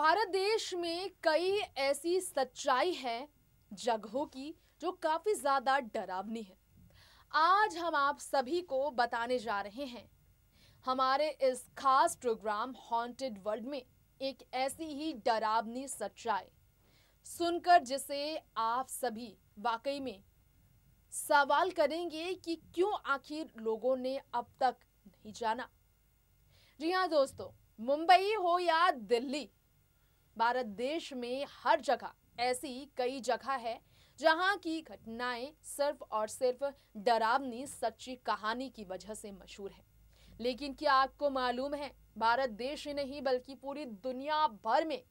भारत देश में कई ऐसी सच्चाई है जगहों की जो काफी ज्यादा डरावनी है। आज हम आप सभी को बताने जा रहे हैं हमारे इस खास प्रोग्राम हॉन्टेड वर्ल्ड में एक ऐसी ही डरावनी सच्चाई सुनकर जिसे आप सभी वाकई में सवाल करेंगे कि क्यों आखिर लोगों ने अब तक नहीं जाना। जी हाँ दोस्तों, मुंबई हो या दिल्ली, भारत देश में हर जगह ऐसी कई जगह है जहां की घटनाएं सिर्फ और सिर्फ डरावनी सच्ची कहानी की वजह से मशहूर है। लेकिन क्या आपको मालूम है, भारत देश ही नहीं बल्कि पूरी दुनिया भर में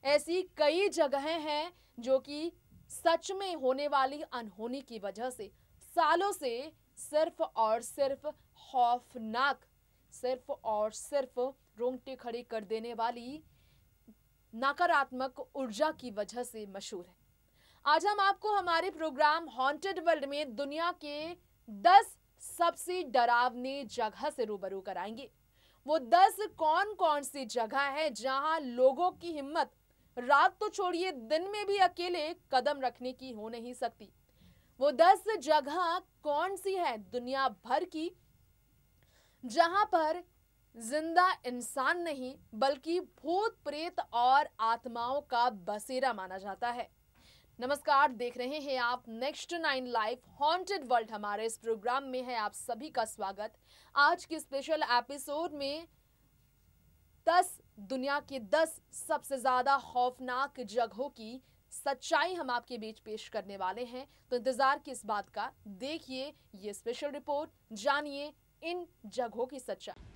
ऐसी कई जगहें हैं जो कि सच में होने वाली अनहोनी की वजह से सालों से सिर्फ और सिर्फ खौफनाक, सिर्फ और सिर्फ रोंगटे खड़े कर देने वाली नकारात्मक ऊर्जा की वजह से मशहूर है। आज हम आपको हमारे प्रोग्राम हॉन्टेड वर्ल्ड में दुनिया के 10 सबसे डरावनी जगह से रूबरू कराएंगे। वो 10 कौन कौन सी जगह है जहां लोगों की हिम्मत रात तो छोड़िए दिन में भी अकेले कदम रखने की हो नहीं सकती। वो 10 जगह कौन सी है दुनिया भर की जहां पर जिंदा इंसान नहीं बल्कि भूत प्रेत और आत्माओं का बसेरा माना जाता है। नमस्कार, देख रहे हैं आप नेक्स्ट 9 लाइव हॉन्टेड वर्ल्ड। हमारे इस प्रोग्राम में है आप सभी का स्वागत। आज के स्पेशल एपिसोड में दुनिया के 10 सबसे ज्यादा खौफनाक जगहों की सच्चाई हम आपके बीच पेश करने वाले हैं। तो इंतजार किस बात का, देखिए ये स्पेशल रिपोर्ट, जानिए इन जगहों की सच्चाई।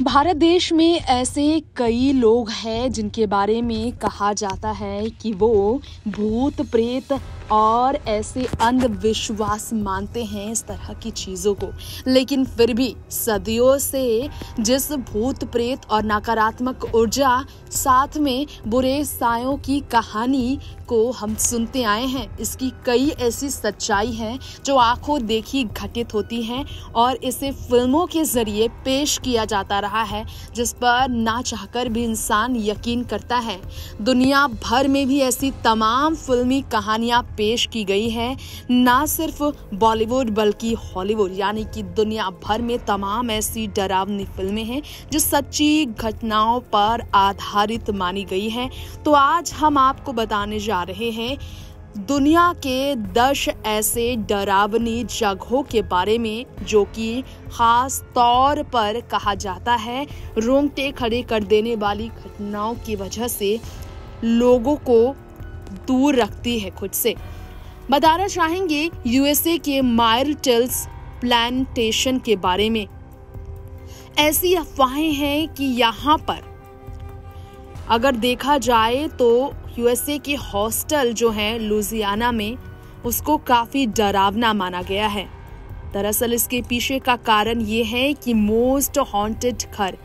भारत देश में ऐसे कई लोग हैं जिनके बारे में कहा जाता है कि वो भूत प्रेत और ऐसे अंधविश्वास मानते हैं इस तरह की चीज़ों को। लेकिन फिर भी सदियों से जिस भूत प्रेत और नकारात्मक ऊर्जा साथ में बुरे सायों की कहानी को हम सुनते आए हैं, इसकी कई ऐसी सच्चाई हैं जो आंखों देखी घटित होती हैं और इसे फिल्मों के जरिए पेश किया जाता रहा है, जिस पर ना चाहकर भी इंसान यकीन करता है। दुनिया भर में भी ऐसी तमाम फिल्मी कहानियां पेश की गई है, ना सिर्फ बॉलीवुड बल्कि हॉलीवुड, यानी कि दुनिया भर में तमाम ऐसी डरावनी फिल्में हैं जो सच्ची घटनाओं पर आधारित मानी गई है। तो आज हम आपको बताने जा रहे हैं दुनिया के 10 ऐसे डरावनी जगहों के बारे में जो कि खास तौर पर कहा जाता है रोंगटे खड़े कर देने वाली घटनाओं की वजह से लोगों को दूर रखती है खुद से। बताना चाहेंगे यूएसए के मायरटेल्स प्लांटेशन के बारे में। ऐसी अफवाहें हैं कि यहाँ पर अगर देखा जाए तो यूएसए के हॉस्टल जो है लुजियाना में, उसको काफी डरावना माना गया है। दरअसल इसके पीछे का कारण ये है कि मोस्ट हॉन्टेड घर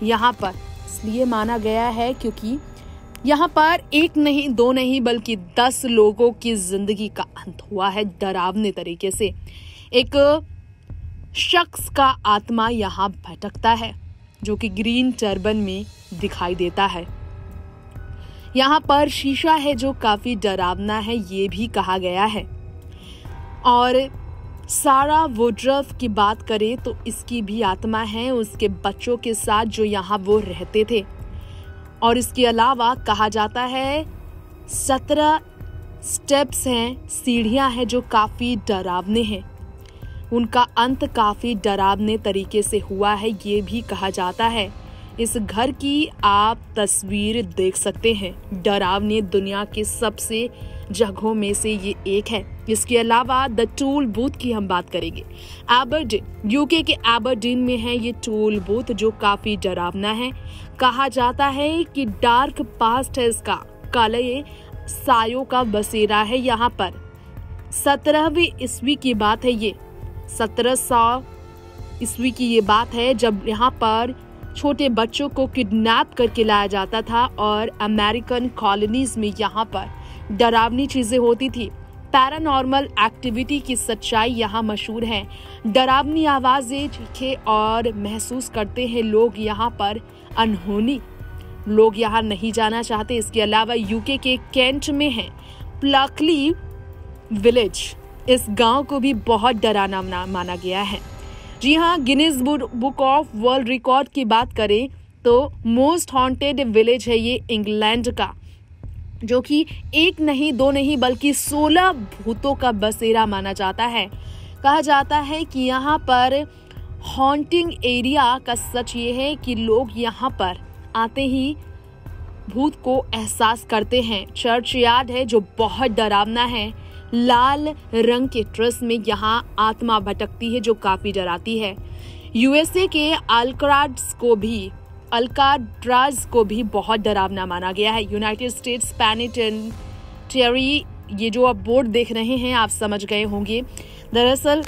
यहाँ पर इसलिए माना गया है क्योंकि यहाँ पर एक नहीं दो नहीं बल्कि 10 लोगों की जिंदगी का अंत हुआ है डरावने तरीके से। एक शख्स का आत्मा यहाँ भटकता है जो कि ग्रीन टर्बन में दिखाई देता है। यहाँ पर शीशा है जो काफी डरावना है, ये भी कहा गया है। और सारा वुडरफ की बात करें तो इसकी भी आत्मा है उसके बच्चों के साथ जो यहाँ वो रहते थे। और इसके अलावा कहा जाता है 17 स्टेप्स हैं, सीढ़ियां हैं जो काफी डरावने हैं, उनका अंत काफी डरावने तरीके से हुआ है, ये भी कहा जाता है। इस घर की आप तस्वीर देख सकते हैं, डरावनी दुनिया के सबसे जगहों में से ये एक है। इसके अलावा द टूल बूथ की हम बात करेंगे। एबरडीन, यूके के एबरडीन में है ये टूल बूथ जो काफी डरावना है। कहा जाता है कि डार्क पास्ट है इसका, काले सायों का बसेरा है यहाँ पर। 17वीं ईस्वी की बात है ये, 1700 ईस्वी की ये बात है जब यहाँ पर छोटे बच्चों को किडनैप करके लाया जाता था और अमेरिकन कॉलोनीज में यहाँ पर डरावनी चीजें होती थी। पैरानॉर्मल एक्टिविटी की सच्चाई यहाँ मशहूर है। डरावनी आवाजें, चीखें और महसूस करते हैं लोग यहाँ पर अनहोनी। लोग यहाँ नहीं जाना चाहते। इसके अलावा यूके के कैंट में है प्लकली विलेज, इस गांव को भी बहुत डरावना माना गया है। जी हाँ, Guinness book of world record की बात करें तो मोस्ट हॉन्टेड विलेज है ये इंग्लैंड का, जो कि एक नहीं दो नहीं बल्कि 16 भूतों का बसेरा माना जाता है। कहा जाता है कि यहाँ पर हॉन्टिंग एरिया का सच ये है कि लोग यहाँ पर आते ही भूत को एहसास करते हैं। चर्च यार्ड है जो बहुत डरावना है, लाल रंग के ड्रेस में यहाँ आत्मा भटकती है जो काफी डराती है। यूएसए के अल्काट्राज को भी बहुत डरावना माना गया है। यूनाइटेड स्टेट्स पेनिटेंशियरी, ये जो आप बोर्ड देख रहे हैं आप समझ गए होंगे। दरअसल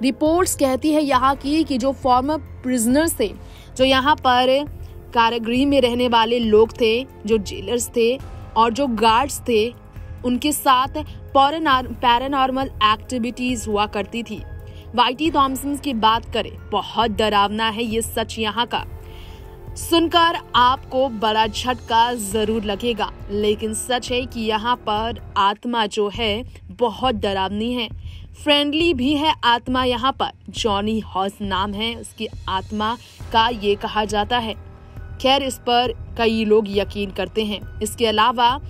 रिपोर्ट्स कहती है यहाँ की कि जो फॉर्मर प्रिजनर्स थे, जो यहाँ पर कारागृह में रहने वाले लोग थे, जो जेलर्स थे और जो गार्ड्स थे, उनके साथ पैरानॉर्मल एक्टिविटीज हुआ करती थी। वाइटी थॉमसन की बात करें, बहुत डरावना है ये सच यहाँ का। सुनकर आपको बड़ा झटका जरूर लगेगा, लेकिन सच है कि यहाँ पर आत्मा जो है बहुत डरावनी है। फ्रेंडली भी है आत्मा यहाँ पर। जॉनी हॉस नाम है उसकी आत्मा का, ये कहा जाता है। खैर, इस पर कई लोग यकीन करते हैं। इसके अलावा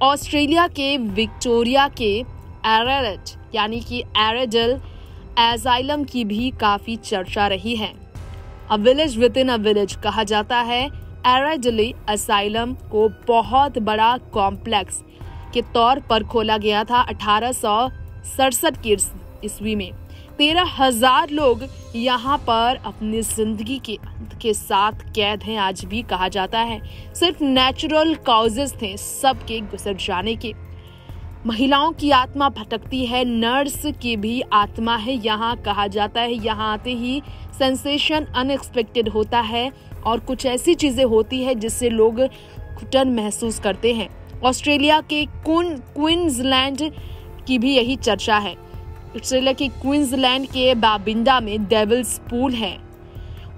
ऑस्ट्रेलिया के विक्टोरिया के एरारेट यानी कि एरेडल एजाइलम की भी काफी चर्चा रही है। A village with in a village कहा जाता है। एरेडली असाइलम को बहुत बड़ा कॉम्प्लेक्स के तौर पर खोला गया था 1867 की ईस्वी में। 13,000 लोग यहाँ पर अपनी जिंदगी के साथ कैद हैं, आज भी कहा जाता है। सिर्फ नेचुरल कॉजेस थे सबके गुजर जाने के। महिलाओं की आत्मा भटकती है, नर्स की भी आत्मा है यहाँ, कहा जाता है। यहाँ आते ही सेंसेशन अनएक्सपेक्टेड होता है और कुछ ऐसी चीजें होती है जिससे लोग घुटन महसूस करते हैं। ऑस्ट्रेलिया के क्वींसलैंड की भी यही चर्चा है। ऑस्ट्रेलिया के क्वींसलैंड के बाबिंडा में डेविल्स पूल है,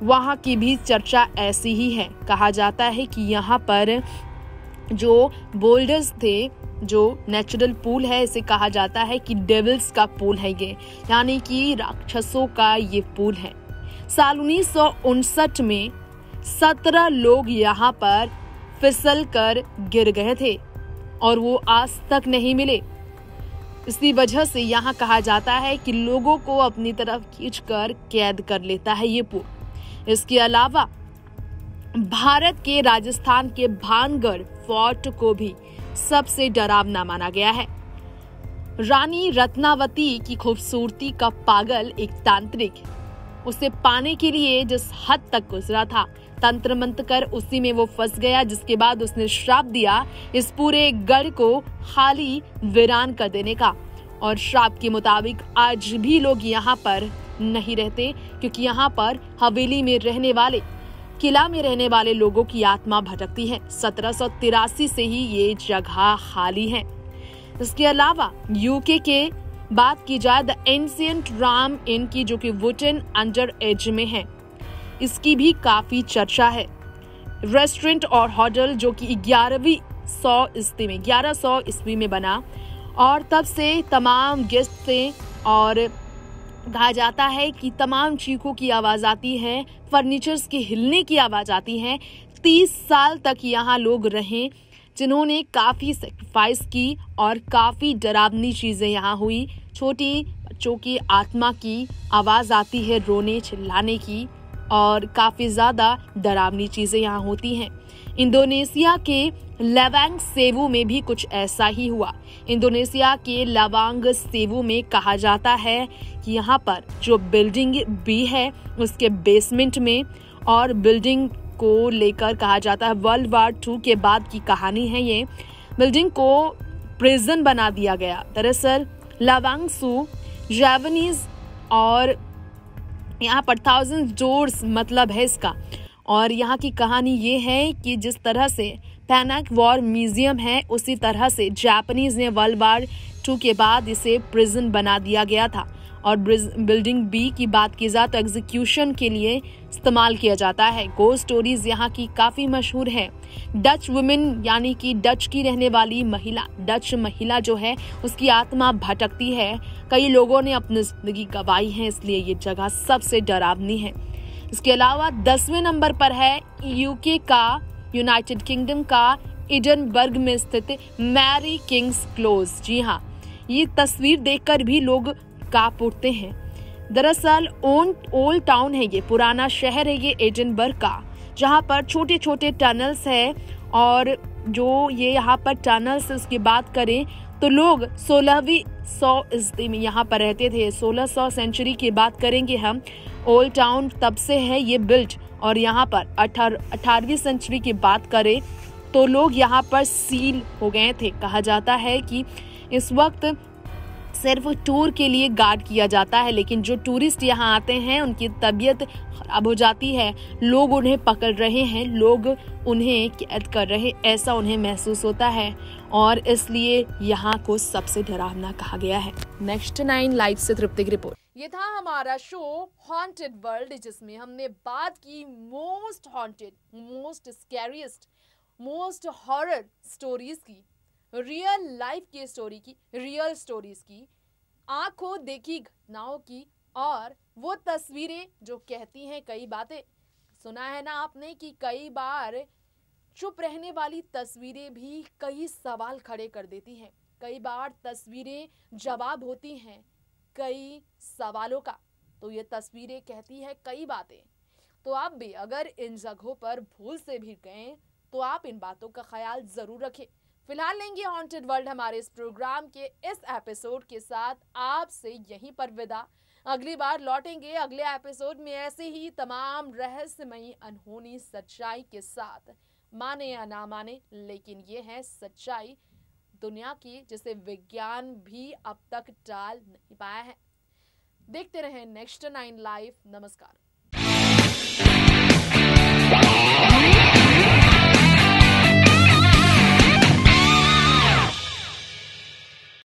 वहाँ की भी चर्चा ऐसी ही है। कहा जाता है कि यहाँ पर जो बोल्डर्स थे, जो नेचुरल पूल है, इसे कहा जाता है कि डेविल्स का पूल है ये, यानी कि राक्षसों का ये पूल है। साल 1959 में 17 लोग यहाँ पर फिसल कर गिर गए थे और वो आज तक नहीं मिले। इसी वजह से यहाँ कहा जाता है कि लोगों को अपनी तरफ खींचकर कैद कर लेता है ये पूल। इसके अलावा भारत के राजस्थान के भानगढ़ फोर्ट को भी सबसे डरावना माना गया है। रानी रत्नावती की खूबसूरती का पागल एक तांत्रिक उसे पाने के लिए जिस हद तक गुजरा था, तंत्र मंत्र कर उसी में वो फंस गया, जिसके बाद उसने श्राप दिया इस पूरे गढ़ को खाली वीरान कर देने का। और श्राप के मुताबिक आज भी लोग यहाँ पर नहीं रहते, क्योंकि यहाँ पर हवेली में रहने वाले, किला में रहने वाले लोगों की आत्मा भटकती है। 1783 से ही ये जगह खाली है। इसके अलावा यूके के बात की जाए, द एंशिएंट राम इन की, जो कि वुटन अंडर एज में है, इसकी भी काफी चर्चा है। रेस्टोरेंट और होटल जो कि 1100 ईस्वी में बना और तब से तमाम गेस्ट थे और कहा जाता है कि तमाम चीखों की आवाज आती है, फर्नीचर्स के हिलने की आवाज आती है। 30 साल तक यहाँ लोग रहे जिन्होंने काफी सैक्रिफाइस की और काफी डरावनी चीजें यहाँ हुई। छोटी बच्चों की आत्मा की आवाज आती है, रोने चिल्लाने की, और काफी ज्यादा डरावनी चीजें यहाँ होती हैं। इंडोनेशिया के लवांग सेवू में भी कुछ ऐसा ही हुआ। इंडोनेशिया के लवांग सेवू में कहा जाता है कि यहाँ पर जो बिल्डिंग भी है उसके बेसमेंट में, और बिल्डिंग को लेकर कहा जाता है वर्ल्ड वार 2 के बाद की कहानी है ये, बिल्डिंग को प्रिजन बना दिया गया। दरअसल लवांग सू जापानीज और यहाँ पर 1000 डोर्स मतलब है इसका। और यहाँ की कहानी ये है कि जिस तरह से पैनाक वॉर म्यूजियम है, उसी तरह से जापानीज ने वर्ल्ड वार 2 के बाद इसे प्रिजन बना दिया गया था। और बिल्डिंग बी की बात की जाए तो एग्जीक्यूशन के लिए इस्तेमाल किया जाता है। गोस्ट स्टोरीज यहाँ की काफी मशहूर है। डच वुमेन यानी कि डच की रहने वाली महिला, डच महिला जो है उसकी आत्मा भटकती है। कई लोगों ने अपनी जिंदगी गंवाई है, इसलिए ये जगह सबसे डरावनी है। इसके अलावा 10वें नंबर पर है यूके का, यूनाइटेड किंगडम का एडिनबर्ग में स्थित मैरी किंग्स क्लोज। जी हाँ, ये तस्वीर देखकर भी लोग कांप उठते हैं। दरअसल ओल्ड टाउन है, ये पुराना शहर है ये एडिनबर्ग का, जहाँ पर छोटे छोटे टनल्स है। और जो ये यहाँ पर टनल्स, उसकी बात करें तो लोग 16वीं ईस्वी में यहाँ पर रहते थे। 1600 सेंचुरी की बात करेंगे हम। ओल्ड टाउन तब से है ये बिल्ट, और यहाँ पर 18वीं सेंचुरी की बात करें तो लोग यहाँ पर सील हो गए थे। कहा जाता है कि इस वक्त सिर्फ टूर के लिए गार्ड किया जाता है, लेकिन जो टूरिस्ट यहाँ आते हैं उनकी तबीयत खराब हो जाती है। लोग उन्हें पकड़ रहे हैं, लोग उन्हें कैद कर रहे, ऐसा उन्हें महसूस होता है, और इसलिए यहाँ को सबसे डरावना कहा गया है। नेक्स्ट 9 लाइव से तृप्ति की रिपोर्ट। ये था हमारा शो हॉन्टेड वर्ल्ड, जिसमें हमने बात की most haunted, most scariest, most horror stories की, रियल लाइफ की स्टोरी की, रियल स्टोरीज की, आंखों देखी घटनाओं की, और वो तस्वीरें जो कहती हैं कई बातें। सुना है ना आपने कि कई बार चुप रहने वाली तस्वीरें भी कई सवाल खड़े कर देती हैं। कई बार तस्वीरें जवाब होती हैं कई सवालों का। तो ये तस्वीरें कहती है कई बातें। तो आप भी अगर इन जगहों पर भूल से भी गए तो आप इन बातों का ख्याल जरूर रखें। फिलहाल लेंगे हॉन्टेड वर्ल्ड हमारे इस प्रोग्राम के इस एपिसोड के साथ आपसे यहीं पर विदा। अगली बार लौटेंगे अगले एपिसोड में ऐसे ही तमाम रहस्यमयी अनहोनी सच्चाई के साथ। माने या ना माने, लेकिन ये है सच्चाई दुनिया की, जिसे विज्ञान भी अब तक टाल नहीं पाया है। देखते रहें नेक्स्ट 9 लाइव। नमस्कार।